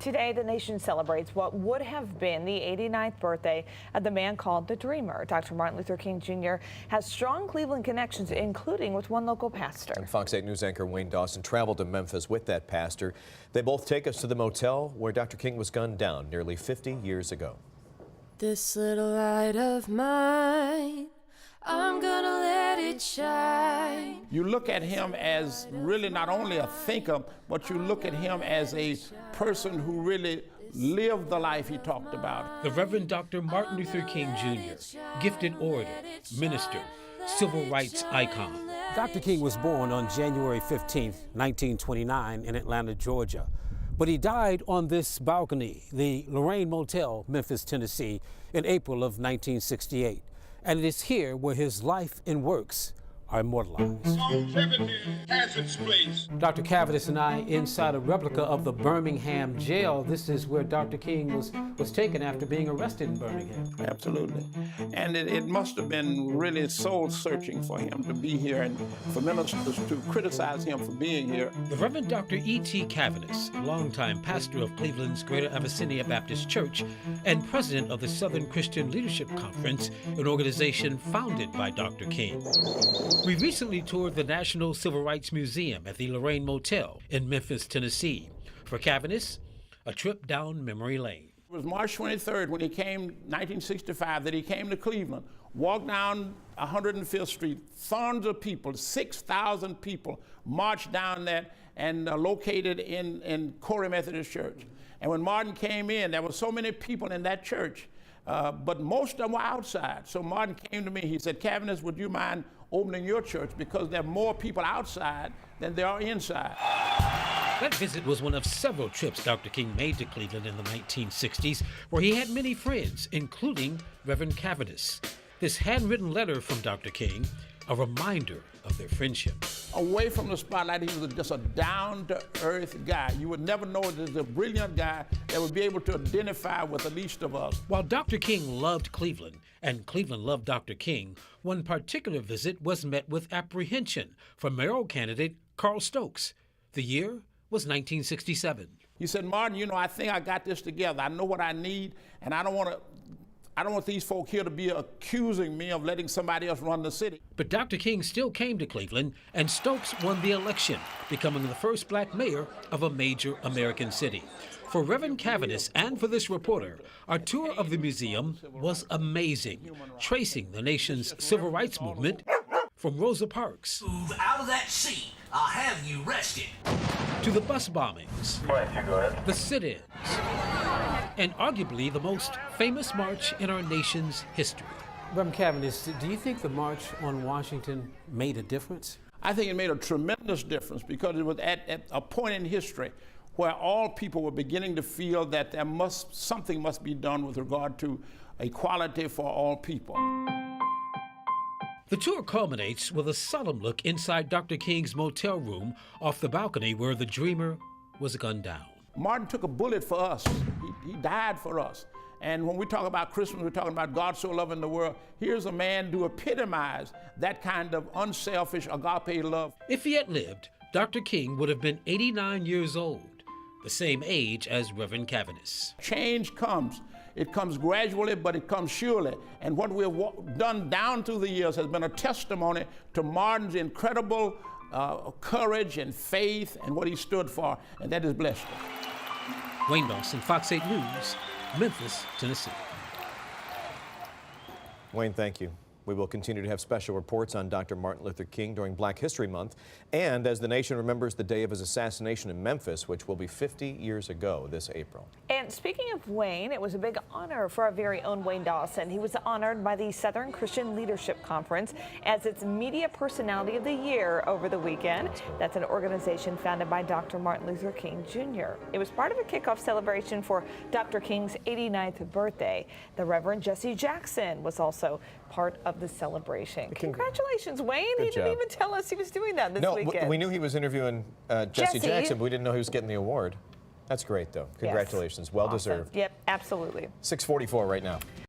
Today, the nation celebrates what would have been the 89th birthday of the man called the Dreamer. Dr. Martin Luther King Jr. has strong Cleveland connections, including with one local pastor. And Fox 8 News anchor Wayne Dawson traveled to Memphis with that pastor. They both take us to the motel where Dr. King was gunned down nearly 50 years ago. This little light of mine, I'm gonna let it shine. You look at him as really not only a thinker, but you look at him as a person who really lived the life he talked about. The Reverend Dr. Martin Luther King Jr., gifted orator, minister, civil rights icon. Dr. King was born on January 15, 1929 in Atlanta, Georgia. But he died on this balcony, the Lorraine Motel, Memphis, Tennessee, in April of 1968. And it is here where his life and works are immortalized. Longevity has its place. Dr. Caviness and I inside a replica of the Birmingham jail. This is where Dr. King was taken after being arrested in Birmingham. Absolutely. And it must have been really soul-searching for him to be here and for ministers to criticize him for being here. The Reverend Dr. E.T. Caviness, longtime pastor of Cleveland's Greater Abyssinia Baptist Church and president of the Southern Christian Leadership Conference, an organization founded by Dr. King. We recently toured the National Civil Rights Museum at the Lorraine Motel in Memphis, Tennessee. For Caviness, a trip down memory lane. It was March 23rd when he came, 1965, that he came to Cleveland, walked down 105th Street, thousands of people, 6,000 people marched down that and located in Corey Methodist Church. And when Martin came in, there were so many people in that church, but most of them were outside. So Martin came to me, he said, "Caviness, would you mind opening your church because there are more people outside than there are inside." That visit was one of several trips Dr. King made to Cleveland in the 1960s, where he had many friends, including Reverend Caviness. This handwritten letter from Dr. King, a reminder of their friendship. Away from the spotlight, he was just a down-to-earth guy. You would never know there's a brilliant guy that would be able to identify with the least of us. While Dr. King loved Cleveland, and Cleveland loved Dr. King, one particular visit was met with apprehension from mayoral candidate Carl Stokes. The year was 1967. He said, "Martin, you know, I think I got this together. I know what I need, and I don't want these folk here to be accusing me of letting somebody else run the city." But Dr. King still came to Cleveland, and Stokes won the election, becoming the first black mayor of a major American city. For Reverend Caviness and for this reporter, our tour of the museum was amazing, tracing the nation's civil rights movement from Rosa Parks Move out of that seat. I'll have you rested. to the bus bombings, the sit-ins, and arguably the most famous march in our nation's history. Reverend Caviness, do you think the March on Washington made a difference? I think it made a tremendous difference because it was at a point in history where all people were beginning to feel that something must be done with regard to equality for all people. The tour culminates with a solemn look inside Dr. King's motel room off the balcony where the Dreamer was gunned down. Martin took a bullet for us. He died for us. And when we talk about Christmas, we're talking about God so loving the world. Here's a man who epitomized that kind of unselfish agape love. If he had lived, Dr. King would have been 89 years old, the same age as Reverend Caviness. Change comes. It comes gradually, but it comes surely. And what we've done down through the years has been a testimony to Martin's incredible courage and faith and what he stood for, and that has blessed us. Wayne Dawson, Fox 8 News, Memphis, Tennessee. Wayne, thank you. We will continue to have special reports on Dr. Martin Luther King during Black History Month and as the nation remembers the day of his assassination in Memphis, which will be 50 years ago this April. And speaking of Wayne, it was a big honor for our very own Wayne Dawson. He was honored by the Southern Christian Leadership Conference as its Media Personality of the Year over the weekend. That's an organization founded by Dr. Martin Luther King Jr. It was part of a kickoff celebration for Dr. King's 89th birthday. The Reverend Jesse Jackson was also part of the celebration. Congratulations, Wayne. He didn't even tell us he was doing that this weekend. No, we knew he was interviewing Jesse Jackson, but we didn't know he was getting the award. That's great, though. Congratulations. Yes. Well deserved. Yep, absolutely. 6:44 right now.